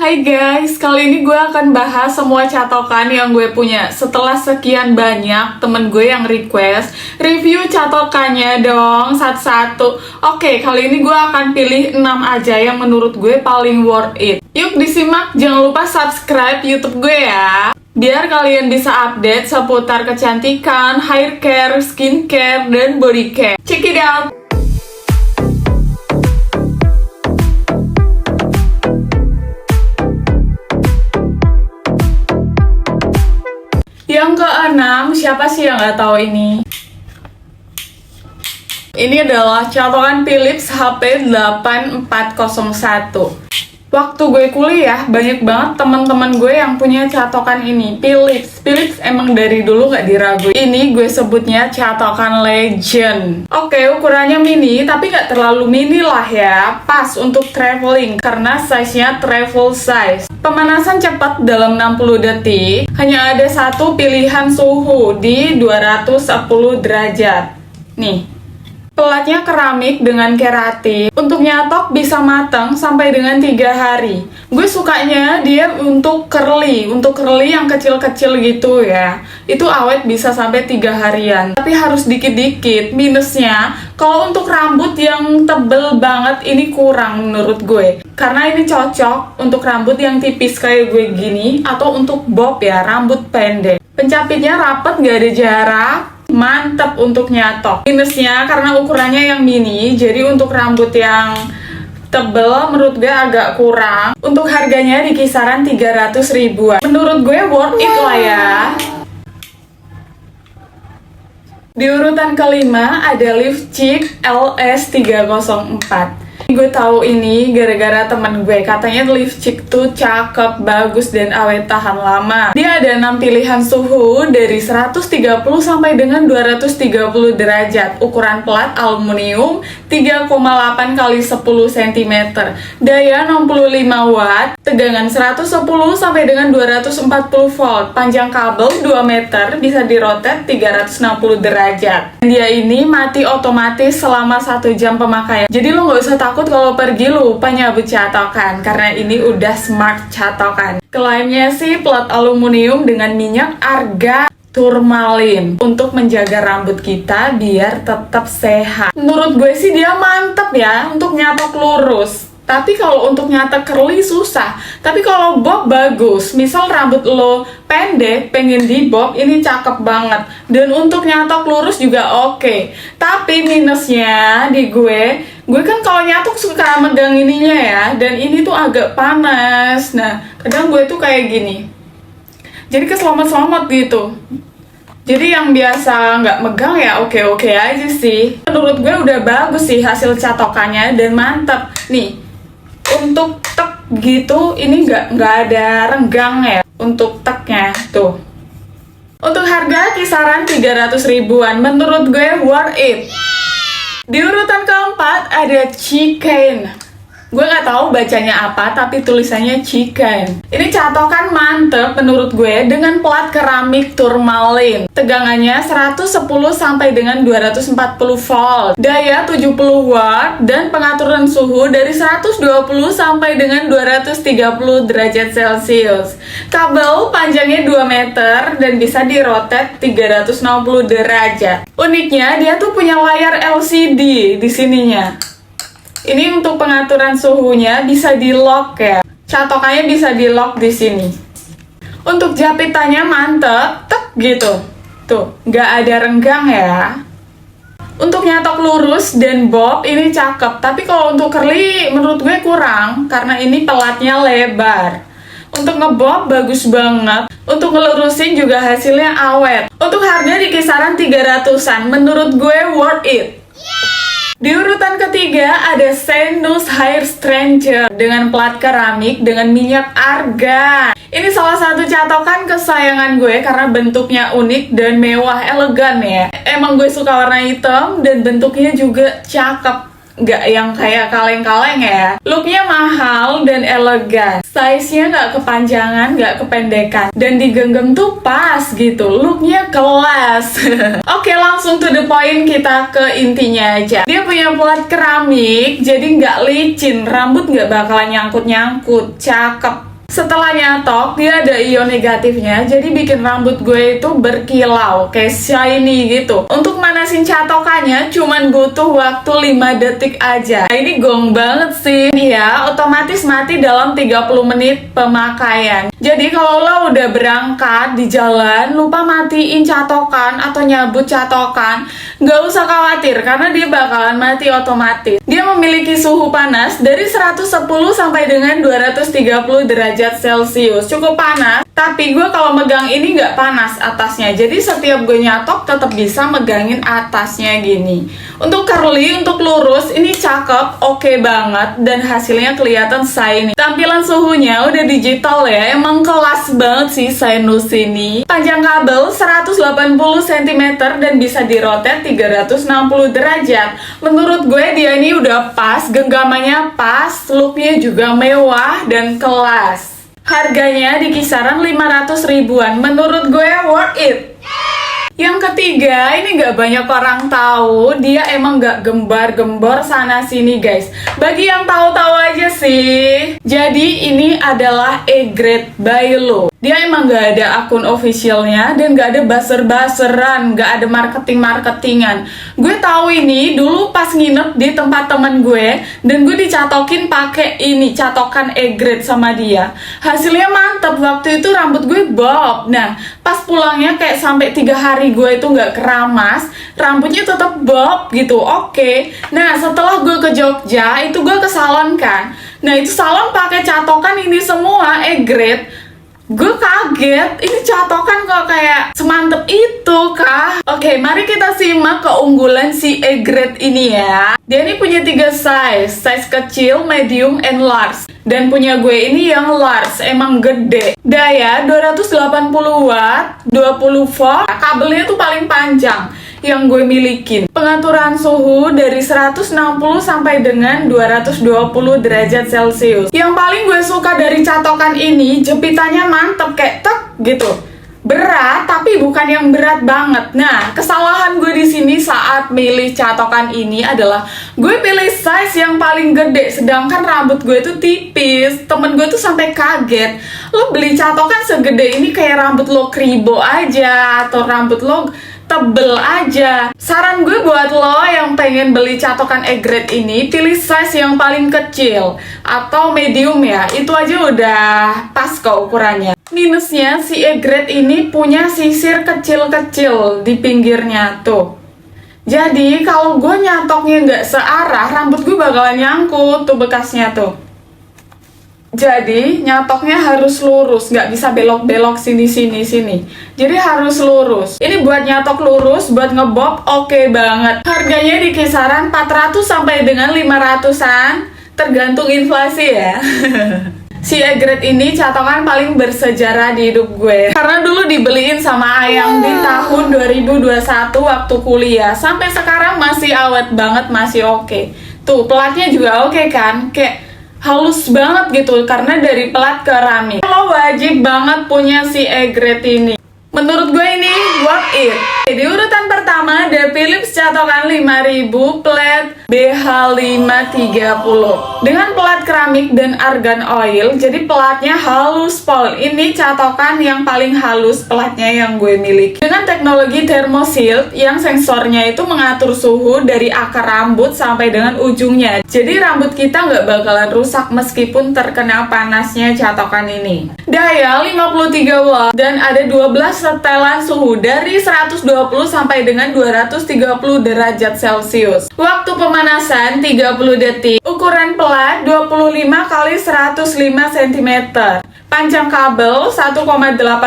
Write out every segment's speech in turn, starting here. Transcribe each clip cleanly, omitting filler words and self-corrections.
Hai guys, kali ini gue akan bahas semua catokan yang gue punya. Setelah sekian banyak temen gue yang request review catokannya dong satu-satu. Oke, kali ini gue akan pilih 6 aja yang menurut gue paling worth it. Yuk disimak, jangan lupa subscribe YouTube gue ya, biar kalian bisa update seputar kecantikan, hair care, skin care, dan body care. Check it out! Yang keenam, siapa sih yang nggak tahu ini? Ini adalah catokan Philips HP 8401. Waktu gue kuliah, banyak banget teman-teman gue yang punya catokan ini, Philips emang dari dulu nggak diraguin. Ini gue sebutnya catokan legend. Oke, ukurannya mini, tapi nggak terlalu mini lah ya. Pas untuk traveling, karena size-nya travel size. Pemanasan cepat dalam 60 detik. Hanya ada satu pilihan suhu di 210 derajat. Nih. Pelatnya keramik dengan keratin. Untuk nyatok bisa matang sampai dengan 3 hari. Gue sukanya dia untuk curly yang kecil-kecil gitu ya. Itu awet bisa sampai 3 harian. Tapi harus dikit-dikit. Minusnya, kalau untuk rambut yang tebel banget ini kurang menurut gue. Karena ini cocok untuk rambut yang tipis kayak gue gini, atau untuk bob ya, rambut pendek. Pencapitnya rapet, gak ada jarak. Mantep untuk nyatok. Minusnya karena ukurannya yang mini, jadi untuk rambut yang tebel menurut gue agak kurang. Untuk harganya di kisaran 300 ribuan. Menurut gue worth it lah ya. Di urutan kelima ada Lifchick LS304. Gue tahu ini gara-gara temen gue, katanya Lifchick tuh cakep, bagus, dan awet tahan lama. Dia ada 6 pilihan suhu dari 130 sampai dengan 230 derajat. Ukuran pelat aluminium 3,8 x 10 cm. Daya 65 watt, tegangan 110 sampai dengan 240 volt. Panjang kabel 2 meter, bisa dirotet 360 derajat. Dia ini mati otomatis selama 1 jam pemakaian. Jadi lo nggak usah takut kalau pergi lupa nyabut catokan, karena ini udah smart catokan. Klaimnya sih pelat aluminium dengan minyak arga turmalin untuk menjaga rambut kita biar tetap sehat. Menurut gue sih dia mantep ya untuk nyatok lurus. Tapi kalau untuk nyatok curly susah. Tapi kalau bob bagus. Misal rambut lo pendek, pengen di bob, ini cakep banget. Dan untuk nyatok lurus juga oke. Tapi minusnya di gue kan kalau nyatok suka megang ininya ya. Dan ini tuh agak panas. Nah, kadang gue tuh kayak gini. Jadi keselamat-selamat gitu. Jadi yang biasa nggak megang ya oke-oke aja sih. Menurut gue udah bagus sih hasil catokannya dan mantep. Nih, untuk tek gitu ini nggak ada renggang ya untuk teknya tuh. Untuk harga kisaran 300 ribuan, menurut gue worth it. Di urutan keempat ada Chicken. Gue nggak tahu bacanya apa, tapi tulisannya Chicken. Ini catokan mantep menurut gue dengan pelat keramik turmalin. Tegangannya 110 sampai dengan 240 volt. Daya 70 watt dan pengaturan suhu dari 120 sampai dengan 230 derajat Celcius. Kabel panjangnya 2 meter dan bisa dirotet 360 derajat. Uniknya dia tuh punya layar LCD di sininya. Ini untuk pengaturan suhunya bisa di lock ya. Catokannya bisa di lock di sini. Untuk japitannya mantep, tek gitu. Tuh, nggak ada renggang ya. Untuk nyatok lurus dan bob ini cakep. Tapi kalau untuk curly menurut gue kurang karena ini pelatnya lebar. Untuk ngebob bagus banget. Untuk ngelurusin juga hasilnya awet. Untuk harga di kisaran 300-an, menurut gue worth it. Di urutan ketiga ada Senus Hair Stranger dengan pelat keramik dengan minyak argan. Ini salah satu catokan kesayangan gue karena bentuknya unik dan mewah, elegan ya. Emang gue suka warna hitam dan bentuknya juga cakep. Nggak yang kayak kaleng-kaleng ya. Looknya mahal dan elegan. Size-nya nggak kepanjangan, nggak kependekan. Dan digenggam tuh pas gitu. Looknya kelas. Oke, langsung to the point, kita ke intinya aja. Dia punya pelat keramik, jadi nggak licin. Rambut nggak bakalan nyangkut-nyangkut. Cakep. Setelah nyatok, dia ada ion negatifnya, jadi bikin rambut gue itu berkilau, kayak shiny gitu. Untuk manasin catokannya, cuman butuh waktu 5 detik aja. Nah, ini gong banget sih. Dia otomatis mati dalam 30 menit pemakaian. Jadi kalau lo udah berangkat di jalan, lupa matiin catokan atau nyabut catokan, nggak usah khawatir, karena dia bakalan mati otomatis. Dia memiliki suhu panas dari 110 sampai dengan 230 derajat Celcius. Cukup panas, tapi gue kalau megang ini nggak panas atasnya. Jadi setiap gue nyatok tetap bisa megangin atasnya gini. Untuk curly, untuk lurus, ini cakep, oke banget, dan hasilnya kelihatan shiny. Tampilan suhunya udah digital ya, emang kelas banget sih Sinus ini. Panjang kabel 180 cm dan bisa dirotate 360 derajat. Menurut gue dia ini udah pas, genggamannya pas, looknya juga mewah dan kelas. Harganya di kisaran 500 ribuan, menurut gue worth it. Yang ketiga, ini gak banyak orang tahu, dia emang gak gembar-gembor sana sini guys. Bagi yang tahu-tahu aja sih. Jadi ini adalah E-grade by Lo. Dia emang gak ada akun officialnya dan gak ada buzzer-buzzerran, gak ada marketing-marketingan. Gue tahu ini dulu pas nginep di tempat temen gue dan gue dicatokin pakai ini, catokan E-grade sama dia. Hasilnya mantep, waktu itu rambut gue bob. Nah, pas pulangnya kayak sampai 3 hari gue itu gak keramas, rambutnya tetap bob gitu. Oke. Nah, setelah gue ke Jogja, itu gue ke salon kan. Nah, itu salon pakai catokan ini semua E-grade. Gue kaget, ini catokan kok kayak semantep itu kah? Oke, mari kita simak keunggulan si E-grade ini ya. Dia ini punya 3 size kecil, medium, and large. Dan punya gue ini yang large, emang gede. Daya 280 watt, 20 volt, kabelnya tuh paling panjang yang gue milikin. Pengaturan suhu dari 160 sampai dengan 220 derajat Celcius. Yang paling gue suka dari catokan ini, jepitannya mantep kayak tek gitu. Berat, tapi bukan yang berat banget. Nah, kesalahan gue di sini saat milih catokan ini adalah gue pilih size yang paling gede, sedangkan rambut gue tuh tipis. Temen gue tuh sampai kaget, lo beli catokan segede ini kayak rambut lo kribo aja atau rambut lo tebel aja. Saran gue buat lo yang pengen beli catokan E-grade ini, pilih size yang paling kecil atau medium ya, itu aja udah pas kok ukurannya. Minusnya si E-grade ini punya sisir kecil-kecil di pinggirnya tuh. Jadi kalau gue nyatoknya nggak searah, rambut gue bakalan nyangkut tuh bekasnya tuh. Jadi nyatoknya harus lurus, nggak bisa belok-belok sini. Jadi harus lurus. Ini buat nyatok lurus, buat ngebob oke banget. Harganya di kisaran 400 sampai dengan 500-an, tergantung inflasi ya. Si E-grade ini catokan paling bersejarah di hidup gue, karena dulu dibeliin sama ayang di tahun 2021 waktu kuliah. Sampai sekarang masih awet banget, masih oke. Tuh pelatnya juga oke kan, kayak halus banget gitu karena dari pelat keramik. Lo wajib banget punya si E-grade ini. Menurut gue ini worth it. Di urutan pertama ada Philips catokan 5000 plat BH530 dengan pelat keramik dan argan oil. Jadi pelatnya halus pol. Ini catokan yang paling halus pelatnya yang gue miliki. Dengan teknologi thermoshield yang sensornya itu mengatur suhu dari akar rambut sampai dengan ujungnya. Jadi rambut kita nggak bakalan rusak meskipun terkena panasnya catokan ini. Daya 53 watt dan ada 12 setelan suhu dari 120 sampai dengan 230 derajat Celcius. Waktu pemanasan 30 detik. Ukuran pelat 25 x 105 cm. Panjang kabel 1,8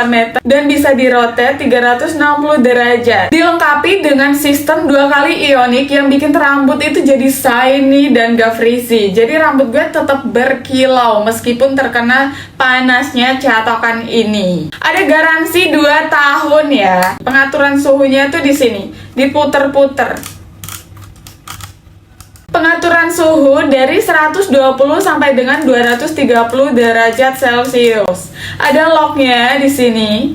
meter dan bisa dirotate 360 derajat. Dilengkapi dengan sistem 2 kali ionik yang bikin rambut itu jadi shiny dan gak frizzy. Jadi rambut gue tetap berkilau meskipun terkena panasnya catokan ini. Ada garansi 2 tahun ya. Pengaturan suhunya tuh di sini, diputer-puter. Pengaturan suhu dari 120 sampai dengan 230 derajat Celcius. Ada locknya di sini.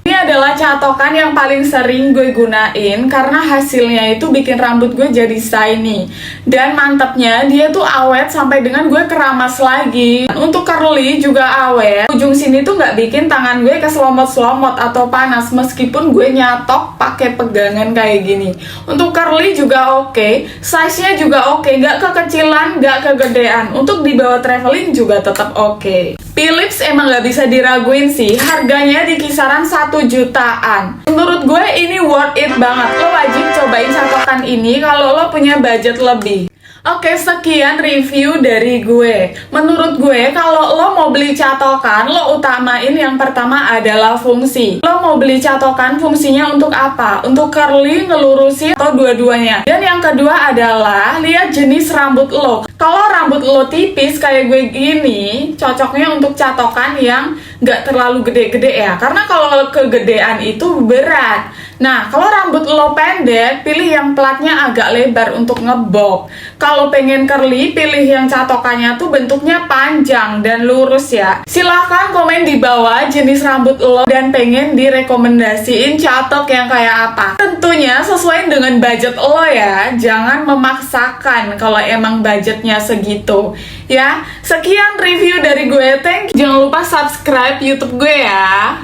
Ini Ini adalah catokan yang paling sering gue gunain karena hasilnya itu bikin rambut gue jadi shiny. Dan mantepnya dia tuh awet sampai dengan gue keramas lagi. Untuk curly juga awet. Ujung sini tuh nggak bikin tangan gue keselomot-selomot atau panas meskipun gue nyatok pakai pegangan kayak gini. Untuk curly juga oke, size-nya juga oke, nggak kekecilan, nggak kegedean. Untuk dibawa traveling juga tetap oke. Philips emang nggak bisa diraguin sih, harganya di kisaran 1 jutaan. Menurut gue ini worth it banget. Lo wajib cobain catokan ini kalau lo punya budget lebih. Oke, sekian review dari gue. Menurut gue, kalau lo mau beli catokan, lo utamain yang pertama adalah fungsi. Lo mau beli catokan, fungsinya untuk apa? Untuk curly, ngelurusin, atau dua-duanya. Dan yang kedua adalah, lihat jenis rambut lo. Kalau rambut lo tipis kayak gue gini, cocoknya untuk catokan yang nggak terlalu gede-gede ya. Karena kalau kegedean itu berat. Nah, kalau rambut lo pendek, pilih yang platnya agak lebar untuk ngebob. Kalau pengen curly, pilih yang catokannya tuh bentuknya panjang dan lurus ya. Silahkan komen di bawah jenis rambut lo dan pengen direkomendasiin catok yang kayak apa. Tentunya sesuai dengan budget lo ya. Jangan memaksakan kalau emang budgetnya segitu. Ya, sekian review dari gue. Thank you. Jangan lupa subscribe YouTube gue ya.